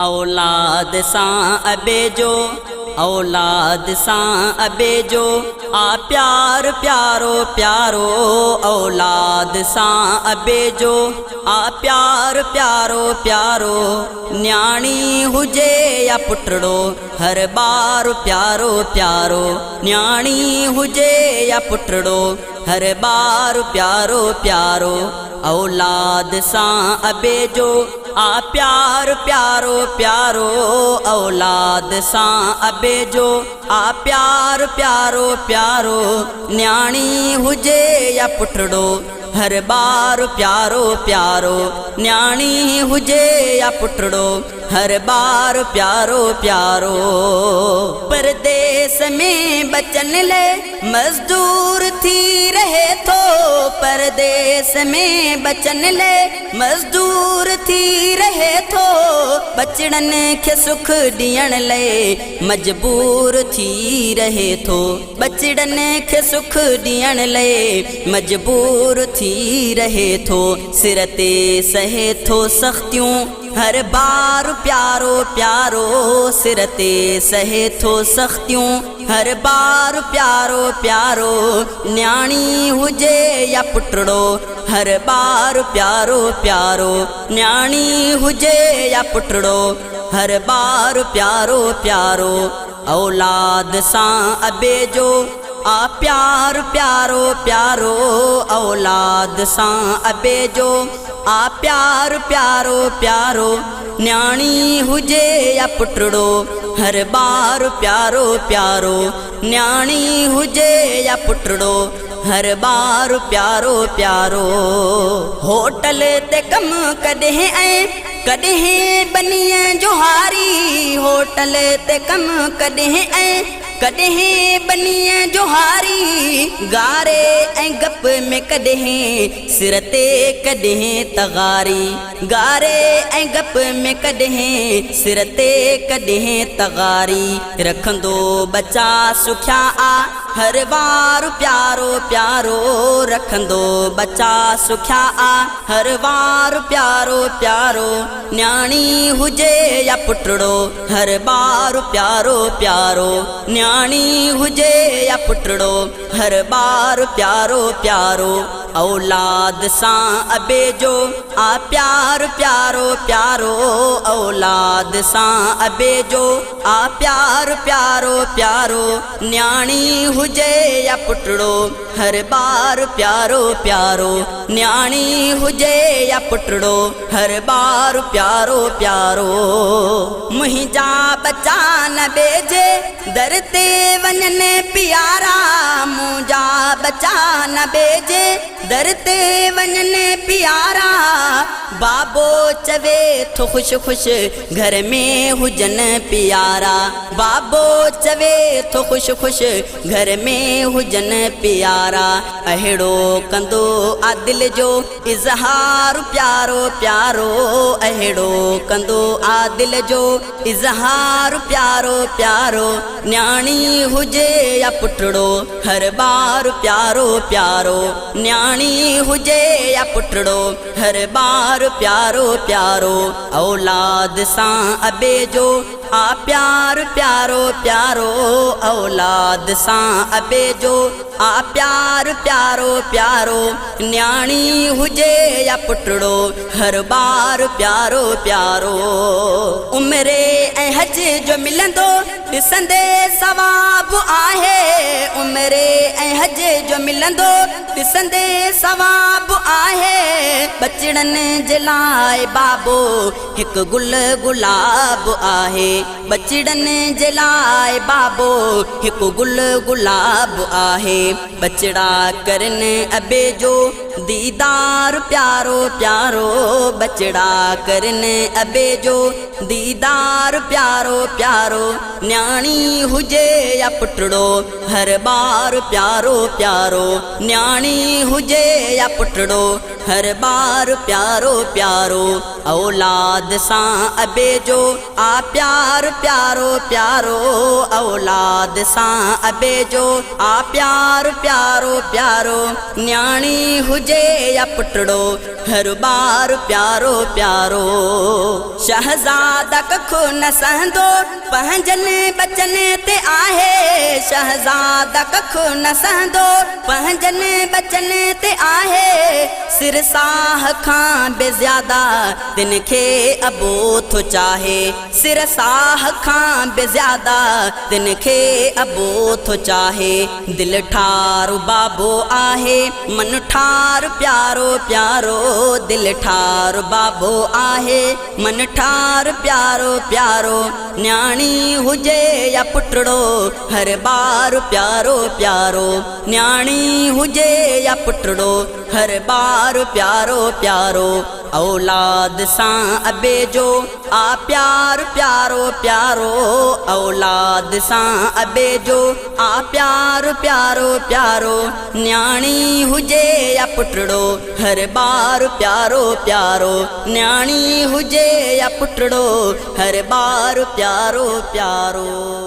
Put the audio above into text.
औलाद सां अबे जो, औलाद सां अबे जो, आ प्यार प्यारो प्यारो। औलाद सां अबे जो, आ प्यार प्यारो प्यारो। न्याणी हुजे या पुटड़ो, हर बार प्यारो प्यारो। न्याणी हुजे या पुटड़ो, हर बार प्यारो प्यारो। औलाद सां अबे जो, आ प्यार प्यारो प्यारो। औलाद सां अबे जो, आ प्यार प्यारो प्यारो। न्याणी हुजे या पुटड़ो, हर बार प्यारो प्यारो। न्याणी हुजे या पुटड़ो, हर बार प्यारो प्यारो। परदेस में बचन ले मजदूर थी रहे थो। परदेस में बचन ले मजदूर थी रहे थो। बचड़न खे सुख ॾियण लाइ मजबूर थी रहे थो। बचड़न खे सुख ॾियण लाइ मजबूर थी रहे थो। सिर ते सहे थो सख़्तियूं, हर बार प्यारो प्यारो। सिर ते सहे थो सख़्तियूं, हर बार प्यारो प्यारो। न्याणी हुजे या पुटड़ो, हर बार प्यारो प्यारो। न्याणी हुजे या पुटड़ो, हर बार प्यारो प्यारो। औलाद सां अबे जो, आ प्यार प्यारो प्यारो। औलाद सां अबे जो, आ प्यार प्यारो प्यारो। न्याणी हुजे या पुटड़ो, हर बार प्यारो प्यारो। न्याणी हुजे या पुटड़ो, हर बार प्यारो प्यारो। होटल ते कम कॾहिं ऐं कॾहिं बनीअ जोहारी। होटल ते कम कॾहिं ऐं कॾहिं बनीअ जोहारी। गारे ऐं गप में कॾहिं सिर ते कॾहिं तगारी। गारे ऐं गप में कॾहिं सिर ते कॾहिं तगारी। रखंदो बचा सुखिया आ, हर बार प्यारो प्यारो। रखंदो बचा सुखिया आ, हर बार प्यारो प्यारो। न्याणी हुजे या पुटड़ो, हर बार प्यारो प्यारो। न्याणी हुजे या पुटड़ो, हर बार प्यारो प्यारो। औलाद सां अबे जो, आ प्यार प्यारो प्यारो। औलाद सां अबे जो, आ प्यार प्यारो प्यारो। न्याणी हुजे या पुटड़ो, हर बार प्यारो प्यारो। न्याणी हुजे या पुटड़ो, हर बार प्यारो प्यारो। मुंहिंजा बचा न बेजे, दर ते वञन प्यारा। मुंहिंजा बचा न बेजे, दर ते वञन प्यारा। बाबो चवे थो ख़ुश ख़ुश, घर में हुजन प्यारा। बाबो चवे थो ख़ुश ख़ुश, घर में हुजन प्यारा। अहिड़ो कंदो आदिल जो इज़हार प्यारो प्यारो। अहिड़ो कंदो आदिल जो इज़हार प्यारो प्यारो। न्याणी हुजे या पुटड़ो, हर बार प्यारो प्यारो। न्याणी हुजे या पुटड़ो, हर बार प्यारो प्यारो। औलाद सां अबे जो, आ प्यार प्यारो प्यारो। औलाद सां अबे जो, आ प्यार प्यारो प्यारो। न्याणी हुजे या पुटड़ो, हर बार प्यारो प्यारो। उमिरे ऐं हज जो मिलंदो, ॾिसंदे सवाब आहे। उमिरे ऐं हज जो मिलंदो, ॾिसंदे सवाब आहे। बचड़न जे लाइ बाबो हिकु गुल गुलाब आहे। बचड़न जे लाइ बाबो हिकु गुल गुलाब आहे। बचड़ा करन अबे जो, दीदार प्यारो प्यारो। बचड़ा करन अबे जो, दीदार प्यारो प्यारो। न्याणी हुजे या पुटड़ो, हर बार प्यारो प्यारो। न्याणी हुजे या पुटड़ो, हर बार प्यारो प्यारो औलाद सां अबेजो आ प्यार प्यारो प्यारो औलाद सां अबेजो आ प्यार प्यारो प्यारो न्याणी हुजे या पुटड़ो हर बार प्यारो प्यारो शहज़ादा कखो न सहंदो पंहिंजनि बचने ते आहे शहज़ादा कखो न सहंदो पंहिंजनि बचने ते आहे सिर साह खां बे ज़्यादा तिन खे अबो थो चाहे सिर साह खां बे ज़्यादा तिन खे अबो थो चाहे दिल ठार बाबो आहे मन ठार प्यारो प्यारो दिल ठार बाबो आहे मन ठार प्यारो प्यारो न्याणी हुजे या पुटड़ो हर बार प्यारो प्यारो न्याणी हुजे या पुटड़ो हर बार प्यारो प्यारो औलाद सां अबेजो आ प्यार प्यारो प्यारो औलाद सां अबेजो आ प्यार प्यारो प्यारो न्याणी हुजे या पुटड़ो हर बार प्यारो प्यारो न्याणी हुजे या पुटड़ो हर बार प्यारो प्यारो।